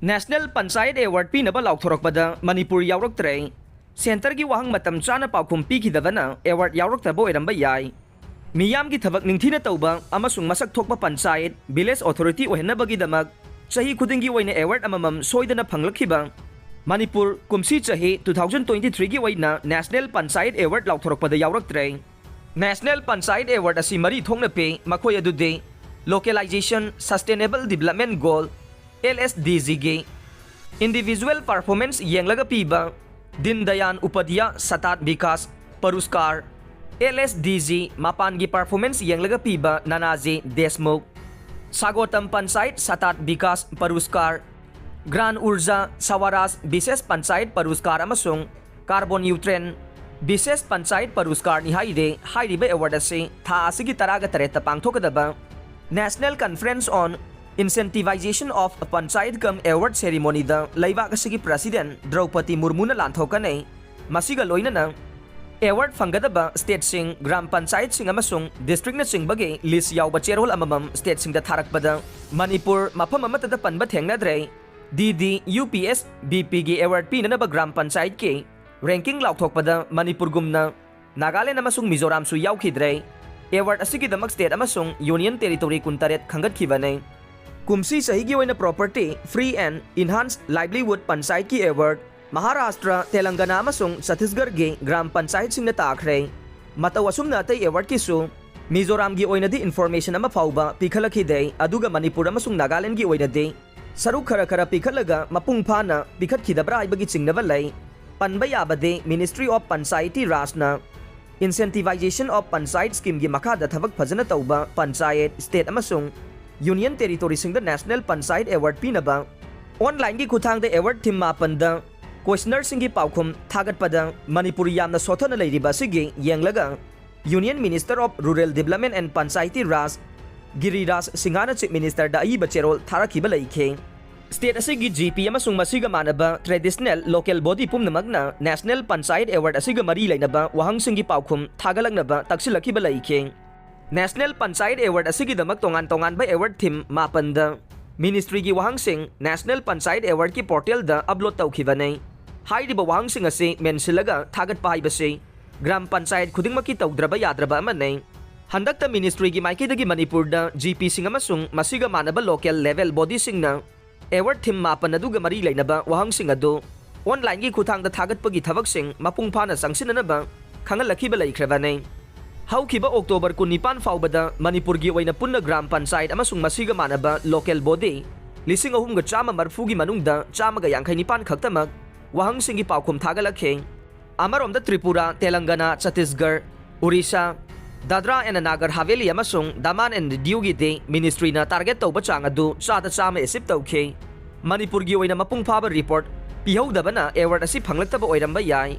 National Panchayat Award Pinaba Laothorakpada Manipur Yaoraktre Center gi wahang matam chana paukhum pikidabana award Yaoraktaba oiramba yai miyam gi thabak ningthina tauba amasung masak thokpa panchayat village authority ohenabagi damak chahi khudingi oina award amamam soidana phanglakhiba Manipur kumsi chahi 2023 gi oina National Panchayat Award Laothorakpada Yaoraktre National Panchayat Award asi mari thongna pe makhoi adude Localization Sustainable Development Goal LSDG ge Individual Performance yenglaga piba Din Dayan Upadhyaya Satat Vikas Paruskar LSDG Mapangi Performance yenglaga piba Nanaji Desmukh Sagotam Panchayat Satat Vikas Paruskar Gran Urja Sawaras Bises Panchayat Paruskar amasung Carbon Nutrient Bises Panchayat Paruskar ni haide hairiba award ase tha asigi taraga tareta pangthokadaba National Conference on Incentivization of Panchayat Kam Award Ceremony da Laibak asigi President Draupadi Murmu na lanthokane masiga loinana award fangadaba state sing gram panchayat sing amasung district na sing bage list yawba cherhol amamam state sing da tharakpada Manipur mafam amata da panba thengnadre DD UPS BPG award pinana ba gram panchayat ke ranking laothokpada Manipur gumna Nagaland amasung Mizoram su yawkhidre award asigi damak state amasung union territory kuntaret khangathibane Kumsi sahigi oina property free and enhanced livelihood panchayat ki award Maharashtra Telangana amasung Chhattisgarh ge gram panchayat sing na takhre mataw asumna tay award kisu Mizoram gi oina di information ama fauba pikhalakide aduga Manipur amasung Nagaland gi oina de saru khara pikhalaga mapung phana pikhatkidabra ibagi chingnaba lai panba yabade Ministry of Panchayati Rajna Incentivization of Panchayat scheme gi makhada thabak phajana tauba panchayat state amasung Union Territory sing the National Panchayat Award Pinaba online gi khuthang the award thim mapan da questioner sing gi paukhum thagat pada Manipur yamna sothana leiriba sigi yenglaga Union Minister of Rural Development and Panchayati Raj Giriraj Singhana Chief Minister da iba cherol tharakhiba leikhe State asigi GP amasung masiga manaba traditional local body pumnamagna National Panchayat Award asiga mari leinaba wahang sing gi paukhum thagalagnaba taksilakhiba leikhe National Panchayat Award asigi damak tongan ba award theme mapanda Ministry gi wahang sing National Panchayat Award ki portal da upload tawkhibane hairiba wahang sing ase mensilaga thagat paibase gram panchayat khudingmaki tawdraba yadraba amane handakta Ministry gi maikidagi Manipur da GP sing amasung masiga manaba local level body sing na award theme mapan aduga mari leinaba wahang sing adu online gi khuthang da thagat pagi thabak sing mapung phana sangsinanaba khangalakhiba leikhrabane Haukiba October 19 faubada Manipur gi oina punna gram panchayat amasung masiga manaba local body lising ahum ga chama marfu gi manungda chama ga yangkhai nipan khaktamak wahang singi paukhum thagalakhe amarom da Tripura Telangana Chhattisgarh Orissa Dadra and Nagar Haveli amasung Daman and Diu gi de ministry na target tawba chang adu chata chama esip tawkhe Manipur gi oina mapung phaba report pihodabana award asi phanglaktaba oiramba yai